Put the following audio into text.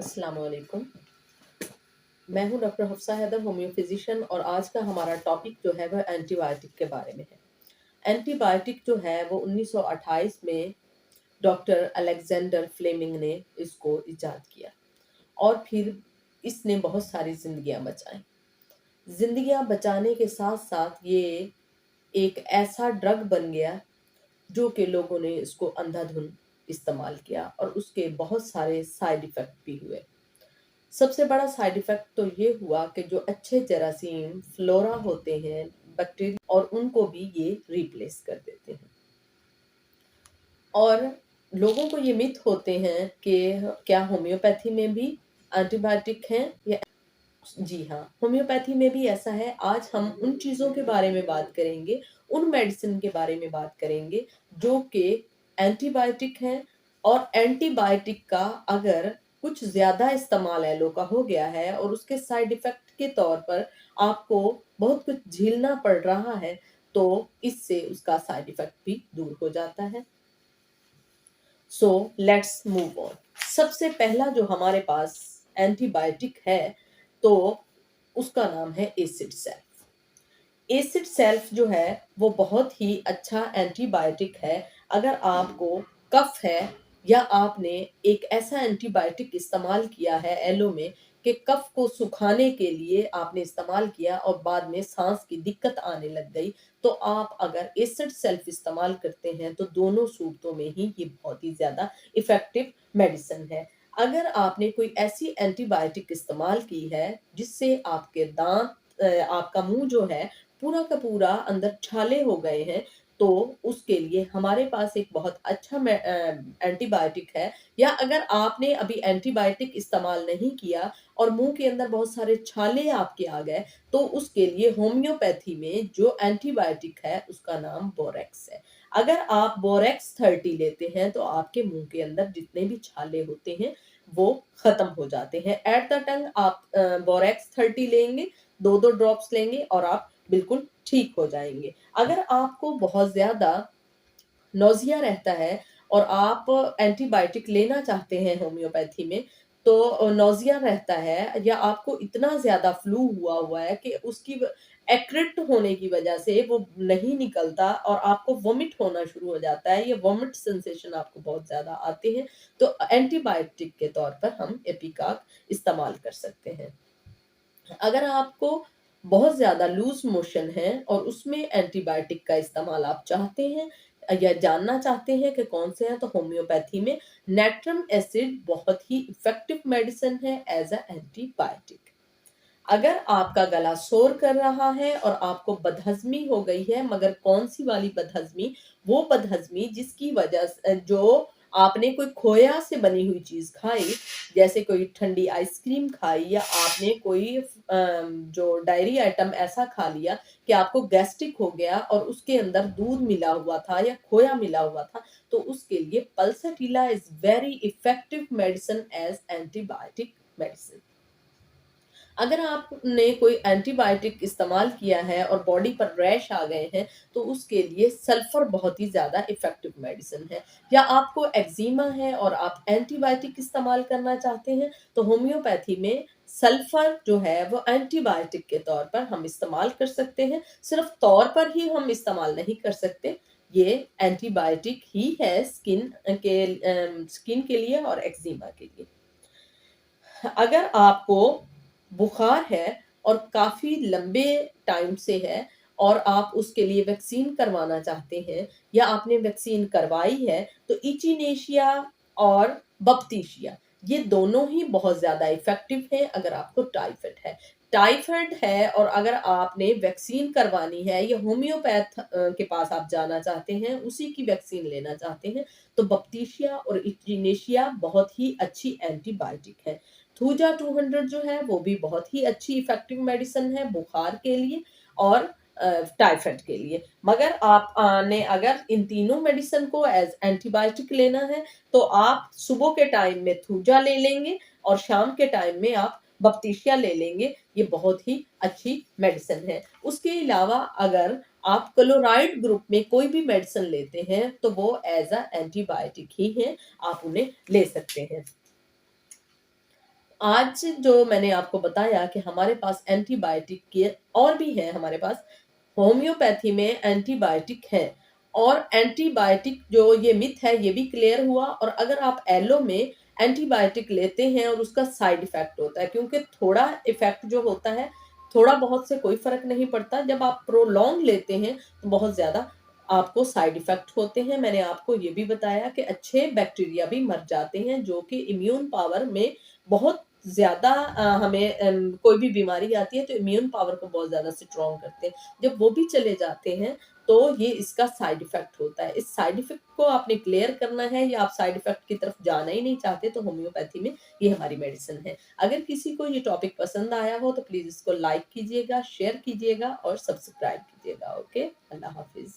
अस्सलाम वालेकुम। मैं हूं doctor Hafsa Haider, homeo physician, और आज का हमारा टॉपिक जो है वह एंटीबायोटिक के बारे में है। एंटीबायोटिक जो है वो 1928 में डॉक्टर अलेक्जेंडर फ्लेमिंग ने इसको इजाद किया और फिर इसने बहुत सारी जिंदगियां बचाई। जिंदगियां बचाने के साथ साथ ये एक ऐसा ड्रग बन गया जो कि लोगों ने इसको अंधाधुंध इस्तेमाल किया और उसके बहुत सारे साइड इफेक्ट भी हुए। सबसे बड़ा साइड इफेक्ट तो ये हुआ कि जो अच्छे जरासीम फ्लोरा होते हैं, बैक्टीरिया, और उनको भी ये रिप्लेस कर देते हैं। और लोगों को ये मिथ होते हैं कि क्या होम्योपैथी में भी एंटीबायोटिक हैं या जी हाँ, होम्योपैथी में भी ऐसा है। आज हम उन चीज़ों के बारे में बात करेंगे, उन मेडिसिन के बारे में बात करेंगे जो कि एंटीबायोटिक हैं। और एंटीबायोटिक का अगर कुछ ज़्यादा इस्तेमाल एलो का हो गया है और उसके साइड इफ़ेक्ट के तौर पर आपको बहुत कुछ झेलना पड़ रहा है, तो इससे उसका साइड इफ़ेक्ट भी दूर हो जाता है। So let's move on. सबसे पहला जो हमारे पास एंटीबायोटिक है तो उसका नाम है एसिड सेल्फ। एसिड सेल्फ जो है वो बहुत ही अच्छा एंटीबायोटिक है। अगर आपको कफ है या आपने एक ऐसा एंटीबायोटिक इस्तेमाल किया है एलो में कि कफ को सुखाने के लिए आपने इस्तेमाल किया और बाद में सांस की दिक्कत आने लग गई, तो आप अगर एसिड सेल्फ इस्तेमाल करते हैं तो दोनों सूरतों में ही ये बहुत ही ज्यादा इफेक्टिव मेडिसिन है। अगर आपने कोई ऐसी एंटीबायोटिक इस्तेमाल की है जिससे आपके दांत आपका मुंह जो है पूरा का पूरा अंदर छाले हो गए हैं, तो उसके लिए हमारे पास एक बहुत अच्छा एंटीबायोटिक है। या अगर आपने अभी एंटीबायोटिक इस्तेमाल नहीं किया और मुंह के अंदर बहुत सारे छाले आपके आ गए, तो उसके लिए होम्योपैथी में जो एंटीबायोटिक है उसका नाम बोरेक्स है। अगर आप बोरेक्स 30 लेते हैं तो आपके मुंह के अंदर जितने भी छाले होते हैं वो खत्म हो जाते हैं। एट द टंग आप बोरेक्स 30 लेंगे, 2-2 ड्रॉप्स लेंगे और आप बिल्कुल ठीक हो जाएंगे। अगर आपको बहुत ज्यादा नोजिया रहता है और आप एंटीबायोटिक लेना चाहते हैं होम्योपैथी में, तो नोजिया रहता है या आपको इतना ज्यादा फ्लू हुआ हुआ है कि उसकी एक्रेट होने की वजह से वो नहीं निकलता और आपको वोमिट होना शुरू हो जाता है, ये वोमिट सेंसेशन आपको बहुत ज्यादा आते हैं, तो एंटीबायोटिक के तौर पर हम एपिकाक इस्तेमाल कर सकते हैं। अगर आपको बहुत ज़्यादा लूज़ मोशन है और उसमें एंटीबायोटिक का इस्तेमाल आप चाहते हैं या जानना चाहते हैं कि कौन से हैं, तो होम्योपैथी में नेट्रम एसिड बहुत ही इफ़ेक्टिव मेडिसिन है एज़ अ एंटीबायोटिक। अगर आपका गला शोर कर रहा है और आपको बदहज़मी हो गई है, मगर कौन-सी वाली बदहज़मी? वो बदहज़मी जिसकी वजह से जो आपने कोई खोया से बनी हुई चीज़ खाई, जैसे कोई ठंडी आइसक्रीम खाई या आपने कोई जो डायरी आइटम ऐसा खा लिया कि आपको गैस्ट्रिक हो गया और उसके अंदर दूध मिला हुआ था या खोया मिला हुआ था, तो उसके लिए pulsatilla is very effective medicine as antibiotic medicine. अगर आपने कोई एंटीबायोटिक इस्तेमाल किया है और बॉडी पर रैश आ गए हैं, तो उसके लिए सल्फर बहुत ही ज़्यादा इफ़ेक्टिव मेडिसिन है। या आपको एक्ज़ीमा है और आप एंटीबायोटिक इस्तेमाल करना चाहते हैं, तो होम्योपैथी में सल्फर जो है वो एंटीबायोटिक के तौर पर हम इस्तेमाल कर सकते हैं। सिर्फ़ तौर पर ही हम इस्तेमाल नहीं कर सकते, ये एंटीबायोटिक ही है स्किन के लिए और एक्ज़ीमा के लिए। अगर आपको बुखार है और काफ़ी लंबे टाइम से है और आप उसके लिए वैक्सीन करवाना चाहते हैं या आपने वैक्सीन करवाई है, तो इचिनेशिया और बप्तीशिया ये दोनों ही बहुत ज़्यादा इफ़ेक्टिव हैं अगर आपको टाइफाइड है। टाइफाइड है और अगर आपने वैक्सीन करवानी है या होम्योपैथ के पास आप जाना चाहते हैं, उसी की वैक्सीन लेना चाहते हैं, तो बप्तीशिया और इचिनेशिया बहुत ही अच्छी एंटीबायोटिक है। थूजा 200 जो है वो भी बहुत ही अच्छी इफेक्टिव मेडिसिन है बुखार के लिए और टाइफाइड के लिए। मगर आप ने अगर इन तीनों मेडिसिन को एज एंटीबायोटिक लेना है, तो आप सुबह के टाइम में थूजा ले लेंगे और शाम के टाइम में आप बप्तीशिया ले लेंगे। ये बहुत ही अच्छी मेडिसिन है। उसके अलावा अगर आप क्लोराइड ग्रुप में कोई भी मेडिसिन लेते हैं, तो वो एज अ एंटीबायोटिक ही है, आप उन्हें ले सकते हैं। आज जो मैंने आपको बताया कि हमारे पास एंटीबायोटिक के और भी हैं हमारे पास, होम्योपैथी में एंटीबायोटिक है और एंटीबायोटिक जो ये मिथ है ये भी क्लियर हुआ। और अगर आप एलो में एंटीबायोटिक लेते हैं और उसका साइड इफेक्ट होता है, क्योंकि थोड़ा इफेक्ट जो होता है थोड़ा बहुत से कोई फर्क नहीं पड़ता, जब आप प्रोलॉन्ग लेते हैं तो बहुत ज्यादा आपको साइड इफेक्ट होते हैं। मैंने आपको ये भी बताया कि अच्छे बैक्टीरिया भी मर जाते हैं जो कि इम्यून पावर में बहुत ज्यादा हमें कोई भी बीमारी आती है तो इम्यून पावर को बहुत ज्यादा स्ट्रॉन्ग करते हैं। जब वो भी चले जाते हैं तो ये इसका साइड इफेक्ट होता है। इस साइड इफेक्ट को आपने क्लियर करना है, या आप साइड इफेक्ट की तरफ जाना ही नहीं चाहते तो होम्योपैथी में ये हमारी मेडिसिन है। अगर किसी को ये टॉपिक पसंद आया हो तो प्लीज इसको लाइक कीजिएगा, शेयर कीजिएगा और सब्सक्राइब कीजिएगा। ओके, अल्लाह हाफिज।